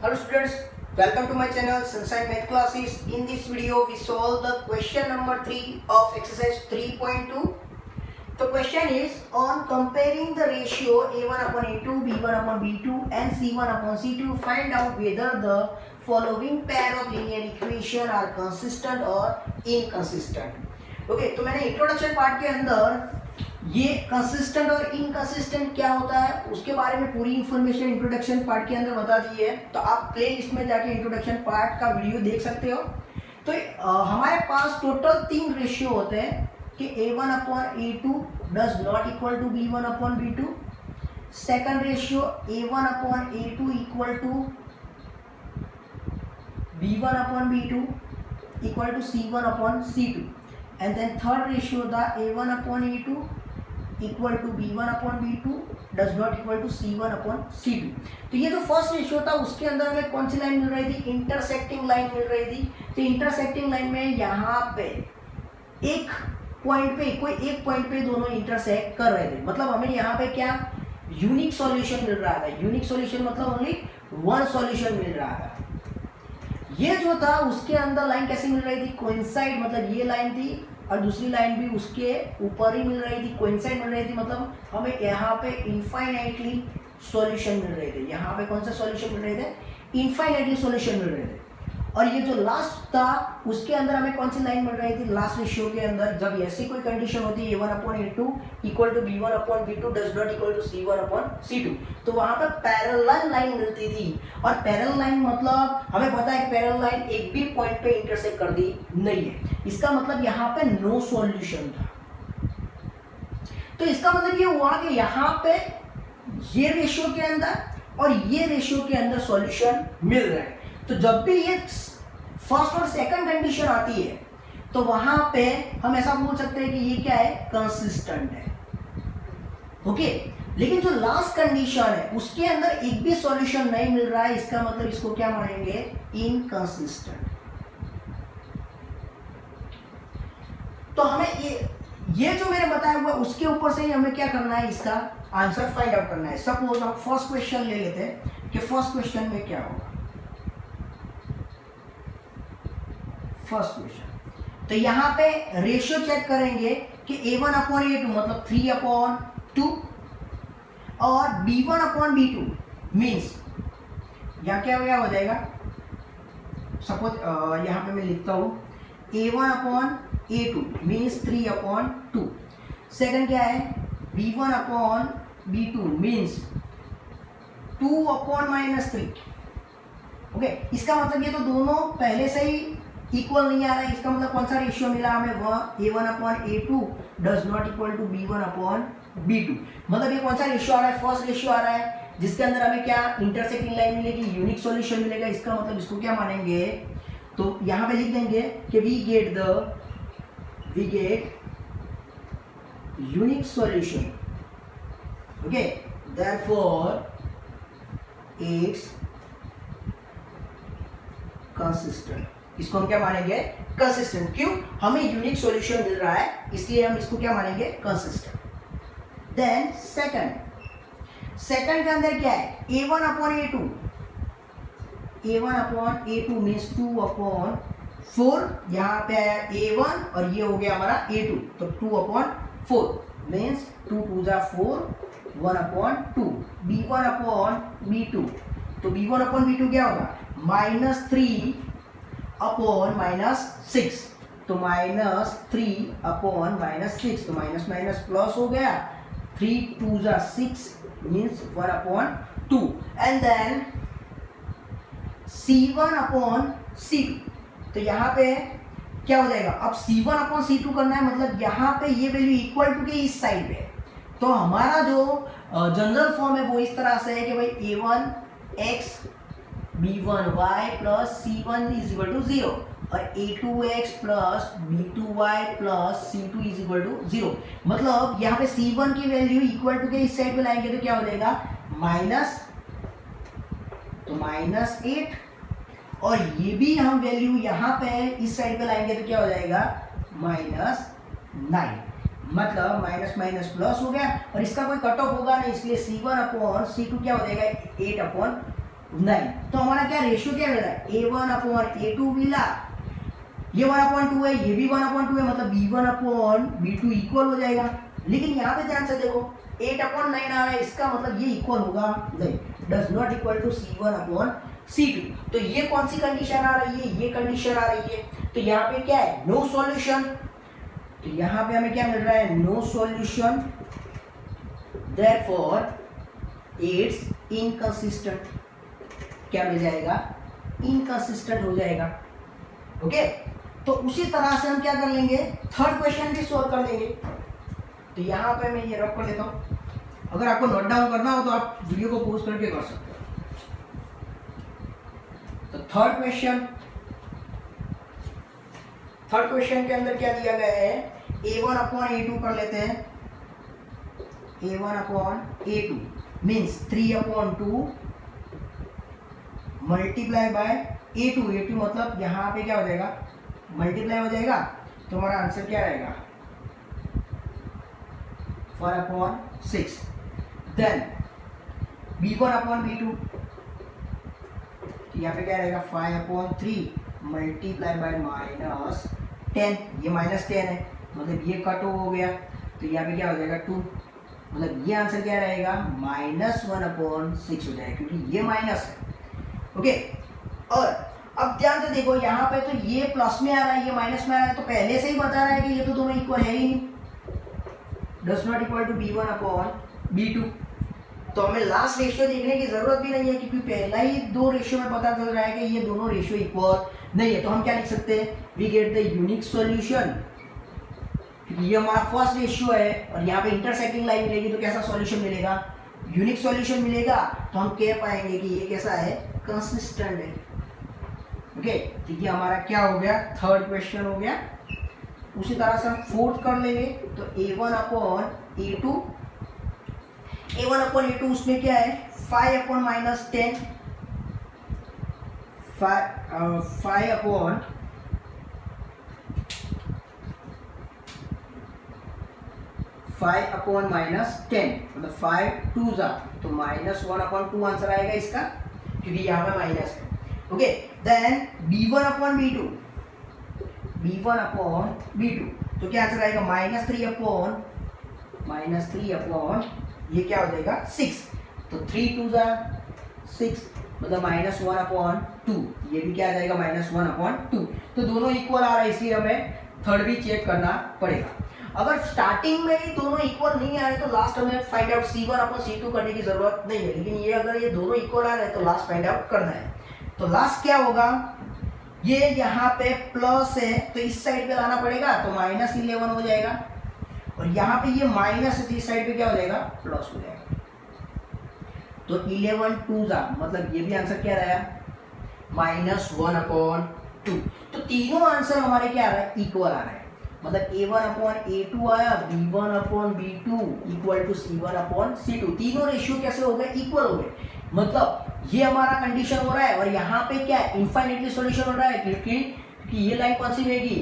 Hello students, welcome to my channel Sunshine Math Classes. In this video we solve the question number 3 of exercise 3.2. The question is on comparing the ratio a1 upon a2, b1 upon b2 and c1 upon c2. Find out whether the following pair of linear equation are consistent or inconsistent. Okay, तो मैंने introduction part के अंदर ये consistent और inconsistent क्या होता है उसके बारे में पूरी इंफॉर्मेशन इंट्रोडक्शन पार्ट के अंदर बता दी है। तो आप प्लेलिस्ट में जाके इंट्रोडक्शन पार्ट का वीडियो देख सकते हो। तो हमारे पास टोटल 3 रेशियो होते हैं कि a1 upon a2 does not equal to b1 upon b2। Second ratio a1 upon a2 equal to b1 upon b2 equal to c1 upon c2। And then third ratio the a1 upon a2 equal to b1 upon b2 does not equal to c1 upon c2। तो ये जो first ratio था उसके अंदर हमें कौन सी line मिल रही थी? इंटरसेक्टिंग लाइन मिल रही थी। तो इंटरसेक्टिंग लाइन में यहाँ पे एक पॉइंट पे कोई एक पॉइंट पे दोनों इंटरसेक्ट कर रहे थे, मतलब हमें यहाँ पे क्या यूनिक सॉल्यूशन मिल रहा था। यूनिक सॉल्यूशन मतलब ओनली वन सॉल्यूशन मिल रहा था। ये जो था उसके अंदर लाइन कैसे मिल रही थी? कोइंसाइड, मतलब ये लाइन थी और दूसरी लाइन भी उसके ऊपर ही मिल रही थी, कोइंसाइड मिल रही थी। मतलब हमें यहाँ पे इनफाइनाइटली सॉल्यूशन मिल रहे थे। यहाँ पे कौन सा सॉल्यूशन मिल रहे थे? इनफाइनाइटली सॉल्यूशन मिल रहे थे। और ये जो लास्ट था उसके अंदर हमें कौन सी लाइन मिल रही थी? लास्ट रेशियो के अंदर जब ऐसी कोई कंडीशन होती है a1 upon a2 equal to b1 upon b2 does not equal to c1 upon c2, तो वहां पर पैरेलल लाइन मिलती थी। और पैरेलल लाइन मतलब हमें पता है पैरेलल लाइन एक भी पॉइंट पे इंटरसेक्ट कर दी नहीं है। इसका मतलब यहाँ पे नो सॉल्यूशन था। तो इसका मतलब ये हुआ कि यहाँ पे ये रेशियो के अंदर और ये रेशियो के अंदर सॉल्यूशन मिल रहा है। तो जब भी ये फर्स्ट और सेकंड कंडीशन आती है तो वहां पे हम ऐसा बोल सकते हैं कि ये क्या है? कंसिस्टेंट है। ओके, लेकिन जो लास्ट कंडीशन है उसके अंदर एक भी सॉल्यूशन नहीं मिल रहा है, इसका मतलब इसको क्या मानेंगे? इनकंसिस्टेंट। तो हमें ये जो मैंने बताया हुआ उसके ऊपर से ही हमें क्या करना है? इसका आंसर फाइंड आउट करना है। सपोज हम फर्स्ट क्वेश्चन ले लेते हैं कि फर्स्ट क्वेश्चन में क्या होगा। फर्स्ट क्वेश्चन, तो यहाँ पे रेशियो चेक करेंगे कि a1 अपॉन a2 मतलब 3 अपॉन 2 और b1 अपॉन b2 मीन्स यहाँ क्या हो जाएगा? सपोज यहाँ पे मैं लिखता हूँ a1 upon a2 means 3 upon 2। Second क्या है? b1 upon b2 means 2 upon -3। Okay, इसका मतलब ये तो दोनों पहले से ही इक्वल नहीं आ रहा है। इसका मतलब कौन सा रेशियो मिला हमें? वह a1 upon a2 does not equal to b1 upon b2। मतलब ये कौन सा रेशियो आ रहा है? फर्स्ट रेशियो आ रहा है जिसके अंदर हमें क्या इंटरसेक्टिंग लाइन मिलेगी, यूनिक सॉल्यूशन मिलेगा। इसका मतलब इसको क्या मानेंगे? तो यहाँ पे लिख देंगे कि we get unique solution. Okay, therefore it's consistent. इसको हम क्या मानेंगे? कंसिस्टेंट। क्यों? हमें यूनिक सॉल्यूशन मिल रहा है इसलिए हम इसको क्या मानेंगे? कंसिस्टेंट। देन सेकंड के अंदर क्या है? a1 upon a2। a1 upon a2 means 2 upon 4। यहाँ पे आया a1 और ये हो गया हमारा a2, तो 2 अपॉन 4 मीन्स 2 2 जा 4, 1 अपॉन 2। b1 अपॉन b2, तो b1 अपॉन b2 क्या होगा? -3 अपॉन -6, तो -3 अपॉन -6, तो माइनस माइनस प्लस हो गया। 3 2 जा 6 means 1 upon 2। And then c1 upon c2, तो यहाँ पे क्या हो जाएगा? अब c1 अपॉन c2 करना है, मतलब यहाँ पे ये वैल्यू इक्वल टू के इस साइड पे। तो हमारा जो जनरल फॉर्म है वो इस तरह से है कि भाई a1x b1y plus c1 is equal to 0 और a2x plus b2y plus c2 is equal to 0। मतलब यहाँ पे c1 की वैल्यू इक्वल टू के इस साइड पे लाएंगे तो क्या हो जाएगा? माइनस, तो -8, और ये भी हम वैल्यू यहाँ पे इस साइड पे लाएंगे तो क्या हो जाएगा? -9। मतलब माइनस माइनस प्लस हो गया और इसका कोई कट ऑफ होगा नहीं, इसलिए c1 अपॉन c2 क्या हो जाएगा? 8 अपॉन नहीं, तो हमारा क्या रेशियो क्या मिल रहा है, A1/A2 मिला, ये 1/2 है, ये भी 1/2 है, मतलब B1/B2 इक्वल हो जाएगा। लेकिन यहाँ पे ध्यान से देखो 8/9 आ रहा है, इसका मतलब ये इक्वल होगा नहीं, does not equal to C1/C2। तो ये कौन सी कंडीशन आ रही है, ये कंडीशन आ रही है। तो यहाँ पे क्या है, नो सॉल्यूशन। तो यहाँ पे हमें क्या मिल रहा है, no solution, therefore it's inconsistent. क्या मिल जाएगा, इनकंसिस्टेंट हो जाएगा। ओके, तो उसी तरह से हम क्या कर लेंगे, थर्ड क्वेश्चन भी सॉल्व कर लेंगे। तो यहाँ पे मैं ये रख कर लेता हूँ, अगर आपको नोट डाउन करना हो तो आप वीडियो को पॉज करके कर सकते हो। तो थर्ड क्वेश्चन के अंदर क्या दिया गया है, A1/A2 कर लेते हैं। A1/A2 means 3/2 multiply by A2 मतलब यहाँ पे क्या हो जाएगा, मल्टीप्लाई हो जाएगा। तो हमारा आंसर क्या रहेगा, 4/6। देन B1/B2, यहाँ पे क्या रहेगा, 5/3 मल्टीप्लाई बाय -10। ये -10 है, मतलब ये कट हो गया, तो यहाँ पे क्या हो जाएगा 2, मतलब ये आंसर क्या रहेगा, -1/6 हो जाएगा, क्योंकि ये माइनस है। ओके, और अब ध्यान से देखो यहाँ पे तो ये प्लस में आ रहा है, ये माइनस में आ रहा है, तो पहले से ही बता रहा है कि ये तो दोनों इक्वल है ही नहीं, does not equal to B1/B2। तो हमें लास्ट रेशियो देखने की जरूरत भी नहीं है, क्योंकि पहला ही दो रेशियो में पता चल रहा है कि ये दोनों रेशियो इक्वल नहीं है। तो हम क्या लिख सकते हैं, we get the unique solution, क्योंकि ये हमारा फर्स्ट रेशियो है और यहाँ पे इंटरसेक्टिंग लाइन मिलेगी, तो कैसा सॉल्यूशन मिलेगा, यूनिक सॉल्यूशन मिलेगा। तो हम कह पाएंगे कि ये कैसा है, कंसिस्टेंट है। ओके, तो ये हमारा क्या हो गया, थर्ड क्वेश्चन हो गया। उसी तरह से हम फोर्थ कर लेंगे। तो A1/A2 उसमें क्या है, 5/-10, 5/10 मतलब 5 2 तो -1/2 आंसर आएगा इसका, क्योंकि यहाँ पे माइनस है। ओके, देन B1/B2 तो क्या आंसर आएगा, -3/, ये क्या हो जाएगा 6, तो 3 2 6 मतलब -1/2, ये भी क्या आ जाएगा, -1/2। तो दोनों इक्वल आ रहा है, इसलिए हमें थर्ड भी चेक करना पड़ेगा। अगर स्टार्टिंग में ही दोनों इक्वल नहीं आ रहे तो लास्ट हमें फाइंड आउट C1/C2 करने की जरूरत नहीं है, लेकिन ये अगर ये दोनों इक्वल आ रहे हैं तो लास्ट फाइंड आउट करना है। तो लास्ट क्या होगा, ये यहाँ पे प्लस है तो इस साइड पे लाना पड़ेगा, तो -11 हो जाएगा, और यहाँ पे ये माइनस है तो इस साइड पे क्या हो जाएगा, प्लस हो जाएगा। तो 11 2 मतलब ये भी आंसर क्या रहा, -1/2। तो तीनों आंसर हमारे क्या आ रहा है, इक्वल आ रहा है। मतलब A1/A2 आया, B1/B2 इक्वल टू C1/C2। तीनों रेशियो कैसे हो गए, इक्वल हो गए। मतलब ये हमारा कंडीशन हो रहा है, और यहाँ पे क्या है, इनफाइनाइटली सॉल्यूशन हो रहा है, क्योंकि ये लाइन कौन सी रहेगी,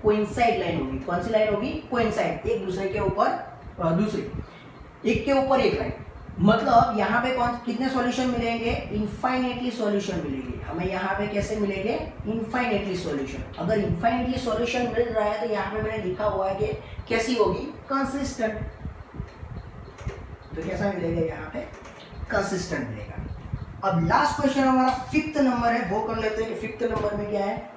कोइंसाइड लाइन होगी। कौन सी लाइन होगी, कोइंसाइड, एक दूसरे के ऊपर दूसरी, एक के ऊपर एक लाइन। मतलब यहाँ पे कितने सॉल्यूशन मिलेंगे, इनफाइनाइटली सॉल्यूशन मिलेंगे हमें। यहाँ पे कैसे मिलेंगे, इनफाइनाइटली सॉल्यूशन। अगर इनफाइनाइटली सॉल्यूशन मिल रहा है तो यहाँ पे मैंने लिखा हुआ है कि कैसी होगी, कंसिस्टेंट। तो कैसा मिलेगा, यहाँ पे कंसिस्टेंट मिलेगा। अब लास्ट क्वेश्चन हमारा 5th नंबर है, वो कर लेते हैं कि 5th नंबर में क्या है।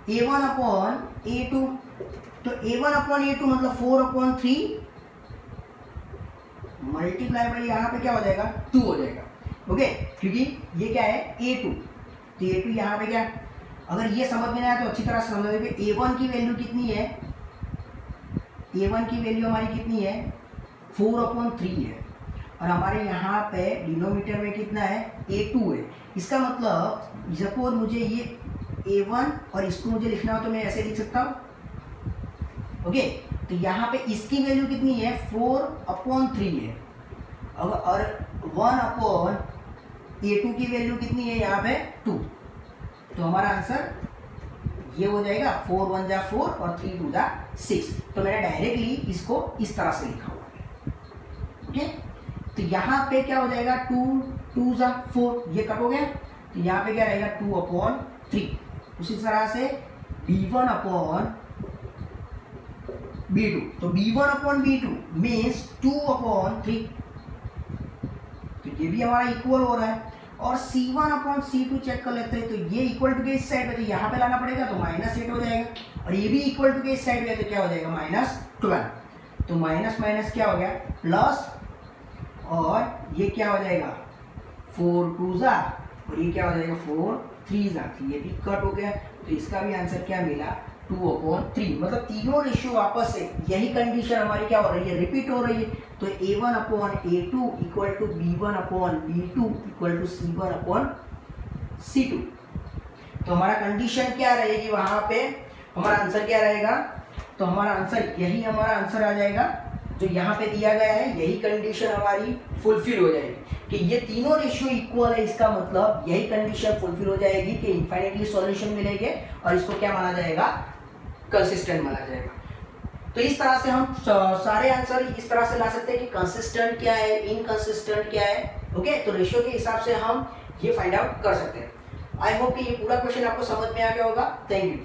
A1/A2, तो A1/A2 मतलब 4/3 मल्टीप्लाई बाई यहाँ पे क्या हो जाएगा, 2 हो जाएगा। ओके, क्योंकि ये क्या है, A2, तो A2 यहाँ पे क्या, अगर ये समझ में आया तो अच्छी तरह समझ लो कि A1 की वैल्यू कितनी है, A1 की वैल्यू हमारी कितनी है, 4/3 है, और हमारे यहाँ पे डिनोमिनेटर में कितना है, A2 है। इसका मतलब सपोज मुझे ये A1 और इसको मुझे लिखना हो तो मैं ऐसे लिख सकता हूँ। ओके, तो यहाँ पे इसकी वैल्यू कितनी है, 4/3 है, और 1/A2 की वैल्यू कितनी है यहाँ पे, 2। तो हमारा आंसर ये हो जाएगा 4 1 जा 4 और 3 2 जा 6। तो मैंने डायरेक्टली इसको इस तरह से लिखा हुआ है। ओके, तो यहाँ पे क्या हो जाएगा 2 2 जा 4, ये कट हो गया। तो यहाँ पे क्या रहेगा 2/3। उसी तरह से b1/b2, तो b1/b2 मीन्स 2/3। तो ये भी हमारा इक्वल हो रहा है। और c1/c2 चेक कर लेते हैं, तो ये इक्वल टू के इस साइड में, तो यहाँ पे लाना पड़ेगा तो -8 हो जाएगा। और ये भी इक्वल टू के इस साइड में, तो क्या हो जाएगा -12। तो माइनस माइनस क्या हो गया प्लस, और ये क्या हो जाएगा 4 2 जा, और ये क्या हो जाएगा 4 3 जा, ये भी कट हो गया। तो इसका भी आंसर क्या मिला 2/3। मतलब तीनों रेशियो आपस से यही कंडीशन हमारी क्या हो रही है, रिपीट हो रही है। तो a1/a2 equal to b1/b2 equal to c1/c2। तो हमारा कंडीशन क्या रहेगी वहां पे, हमारा आंसर क्या रहेगा, तो हमारा आंसर यही हमारा आंसर आ जाएगा जो यहाँ पे दिया गया है। यही कंडीशन हमारी फुलफिल हो जाएगी कि ये तीनों रेशियो इक्वल है। इसका मतलब यही कंडीशन फुलफिल हो जाएगी कि इनफाइनाइटली सॉल्यूशन मिलेंगे और इसको क्या माना जाएगा, कंसिस्टेंट माना जाएगा। तो इस तरह से हम सारे आंसर इस तरह से ला सकते हैं कि कंसिस्टेंट क्या है, इनकंसिस्टेंट क्या है। ओके, तो रेशियो के हिसाब से हम ये फाइंड आउट कर सकते हैं। आई होप कि ये पूरा क्वेश्चन आपको समझ में आ गया होगा। Thank you.